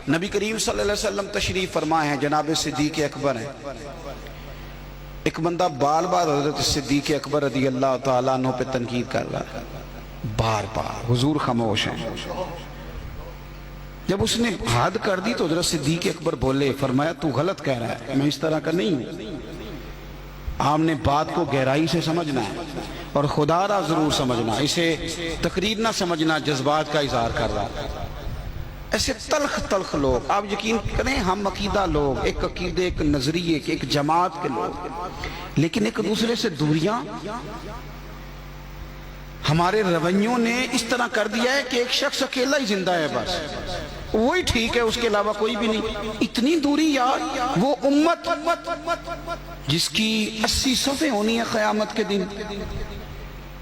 نبی کریم صلی اللہ علیہ وسلم تشریف فرمائے ہیں، جناب صدیق اکبر ہیں۔ ایک بندہ بار بار حضرت صدیق اکبر رضی اللہ تعالیٰ عنہ پہ تنقید کر رہا ہے، بار بار۔ حضور خاموش ہیں۔ جب اس نے حد کر دی تو حضرت صدیق اکبر بولے، فرمایا تو غلط کہہ رہا ہے، میں اس طرح کا نہیں ہوں۔ آپ نے بات کو گہرائی سے سمجھنا ہے اور خدا را ضرور سمجھنا، اسے تقریر نہ سمجھنا جذبات کا اظہار کر رہا ہے۔ ایسے تلخ تلخ لوگ، آپ یقین کریں ہم عقیدہ لوگ، ایک عقیدے، ایک نظریے کے، ایک جماعت کے لوگ، لیکن ایک دوسرے سے دوریاں ہمارے رویوں نے اس طرح کر دیا ہے کہ ایک شخص اکیلا ہی زندہ ہے، بس وہی ٹھیک ہے، اس کے علاوہ کوئی بھی نہیں۔ اتنی دوری یار، وہ امت جس کی 80 صفیں ہونی ہے قیامت کے دن،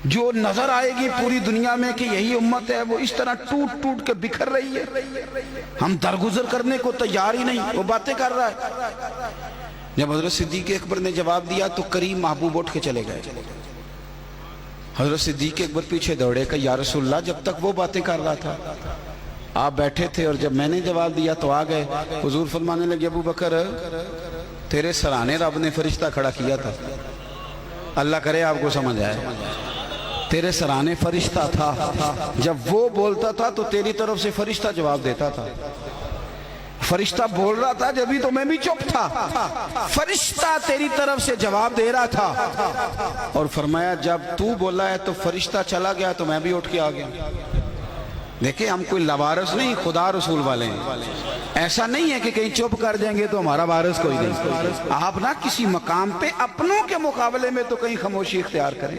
جو نظر آئے گی پوری دنیا میں کہ یہی امت ہے، وہ اس طرح ٹوٹ ٹوٹ کے بکھر رہی ہے، ہم درگزر کرنے کو تیار ہی نہیں، وہ باتیں کر رہا ہے۔ جب حضرت صدیق اکبر نے جواب دیا تو کریم محبوب اٹھ کے چلے گئے۔ حضرت صدیق اکبر پیچھے دوڑے کہ یا رسول اللہ، جب تک وہ باتیں کر رہا تھا آپ بیٹھے تھے اور جب میں نے جواب دیا تو آ گئے۔ حضور فرمانے لگے، ابو بکر تیرے سرانے رب نے فرشتہ کھڑا کیا تھا، اللہ کرے آپ کو سمجھ آئے، تیرے سرانے فرشتہ تھا، جب وہ بولتا تھا تو تیری طرف سے فرشتہ جواب دیتا تھا۔ فرشتہ بول رہا تھا جبھی تو میں بھی چپ تھا، فرشتہ تیری طرف سے جواب دے رہا تھا۔ اور فرمایا جب تو بولا ہے تو فرشتہ چلا گیا تو میں بھی اٹھ کے آ گیا۔ دیکھیں ہم کوئی لوارث نہیں، خدا رسول والے ہیں۔ ایسا نہیں ہے کہ کہیں چپ کر جائیں گے تو ہمارا وارث کوئی نہیں۔ آپ نہ کسی مقام پہ اپنوں کے مقابلے میں تو کہیں خاموشی اختیار کریں،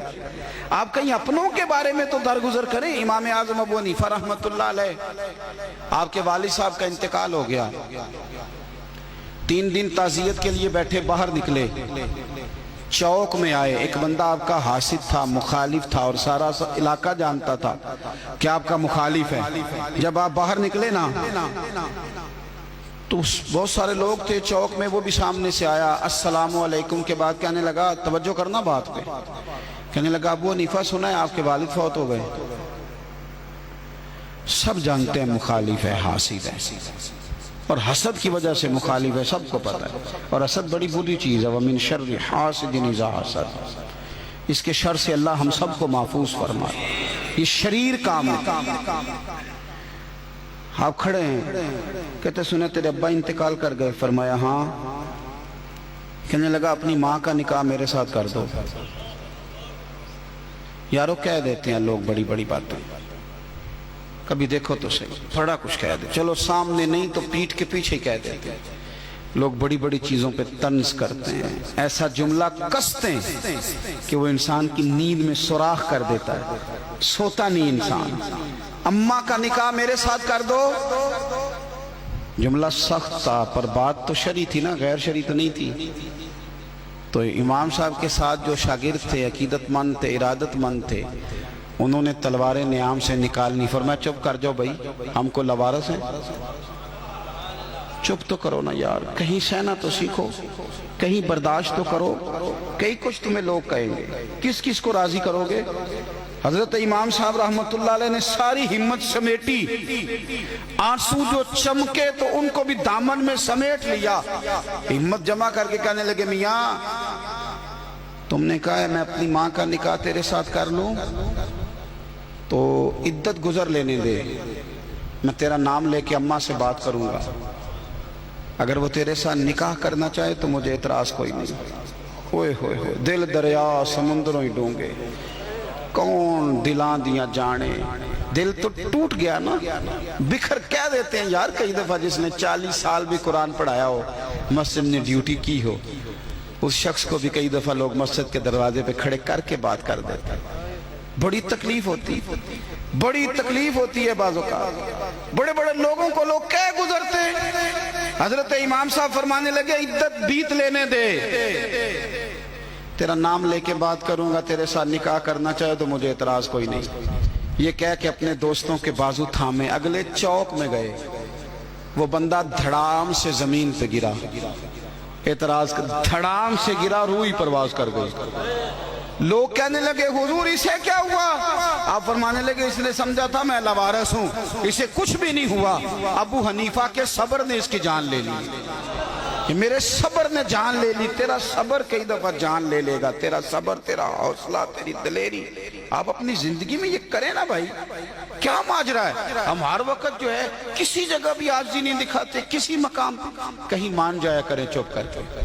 آپ کہیں اپنوں کے بارے میں تو درگزر کریں۔ امام اعظم ابو حنیفہ رحمۃ اللہ علیہ، آپ کے والد صاحب کا انتقال ہو گیا، 3 دن تعزیت کے لیے بیٹھے، باہر نکلے، چوک میں آئے، ایک بندہ آپ کا حاسد تھا، مخالف تھا، اور سارا علاقہ جانتا تھا کہ آپ کا مخالف ہے۔ جب آپ باہر نکلے نا تو بہت سارے لوگ تھے چوک میں، وہ بھی سامنے سے آیا، السلام علیکم کے بعد کہنے لگا، توجہ کرنا بات پہ، کہنے لگا ابو حنیفہ سنا ہے آپ کے والد فوت ہو گئے۔ سب جانتے ہیں مخالف ہے، حاسد ہے، اور حسد کی وجہ سے مخالف ہے، سب کو پتہ ہے، اور حسد بڑی بری چیز ہے، وَمِن شَرِّ حَاسِدٍ إِذَا حَسَدَ، اس کے شر سے اللہ ہم سب کو محفوظ فرمائے، یہ شریر کام ہے۔ آپ کھڑے ہیں، کہتے سنے تیرے ابا انتقال کر گئے؟ فرمایا ہاں۔ کہنے لگا اپنی ماں کا نکاح میرے ساتھ کر دو۔ یارو کہہ دیتے ہیں لوگ بڑی بڑی باتیں، کبھی دیکھو تو صحیح، بڑا کچھ کہہ دے، چلو سامنے نہیں تو پیٹھ کے پیچھے کہہ دیتے ہیں لوگ، بڑی بڑی چیزوں پہ طنز کرتے ہیں، ایسا جملہ کستے ہیں کہ وہ انسان کی نیند میں سوراخ کر دیتا ہے، سوتا نہیں انسان۔ اماں کا نکاح میرے ساتھ کر دو، جملہ سخت تھا پر بات تو شرعی تھی نا، غیر شرعی تو نہیں تھی۔ تو امام صاحب کے ساتھ جو شاگرد تھے، عقیدت مند تھے، ارادت مند تھے، انہوں نے تلواریں نیام سے نکالنی، فرمایا چپ کر جاؤ بھائی، ہم کو لوارث ہیں، چپ تو کرو نا یار، کہیں سہنا تو سیکھو، کہیں برداشت تو کرو، کئی کچھ تمہیں لوگ کہیں گے، کس کس کو راضی کرو گے؟ حضرت امام صاحب رحمت اللہ علیہ نے ساری ہمت سمیٹی، آنسو جو چمکے تو ان کو بھی دامن میں سمیٹ لیا، ہمت جمع کر کے کہنے لگے میاں تم نے کہا ہے میں اپنی ماں کا نکاح تیرے ساتھ کر لوں تو عدت گزر لینے دے، میں تیرا نام لے کے اماں سے بات کروں گا، اگر وہ تیرے ساتھ نکاح کرنا چاہے تو مجھے اعتراض کوئی نہیں۔ ہوئے ہوئے ہوئے، دل دریا سمندروں ہی ڈونگے، کون دلاں دیاں جانے، دل تو ٹوٹ گیا نا، بکھر کہہ دیتے ہیں یار۔ کئی دفعہ جس نے 40 سال بھی قرآن پڑھایا ہو، مسجد نے ڈیوٹی کی ہو، اس شخص کو بھی کئی دفعہ لوگ مسجد کے دروازے پہ کھڑے کر کے بات کر دیتے ہیں، بڑی تکلیف ہوتی، بڑی تکلیف ہوتی ہے بعض اوقات، بڑے بڑے لوگوں کو لوگ کہہ گزرتے۔ حضرت امام صاحب فرمانے لگے عدت بیت لینے دے، تیرا نام لے کے بات کروں گا، تیرے ساتھ نکاح کرنا چاہے تو مجھے اعتراض کوئی نہیں۔ یہ کہہ کے اپنے دوستوں کے بازو تھامے اگلے چوک میں گئے، وہ بندہ دھڑام سے زمین پہ گرا، اعتراض کر دھڑام سے گرا، روح ہی پرواز کر گئی۔ لوگ کہنے لگے حضور اسے کیا ہوا؟ آپ فرمانے لگے اس نے سمجھا تھا میں لوارث ہوں، اسے کچھ بھی نہیں ہوا۔ ابو حنیفہ کے صبر نے اس کی جان لے لی، کہ میرے صبر نے جان لے لی۔ تیرا صبر کئی دفعہ جان لے لے گا، تیرا صبر، تیرا حوصلہ، تیری دلیری۔ آپ اپنی زندگی میں یہ کریں نا بھائی، کیا ماجرا ہے؟ ہم ہر وقت جو ہے کسی جگہ بھی عاجزی نہیں دکھاتے، کسی مقام پہ، کہیں مان جایا کریں چپ کر کے۔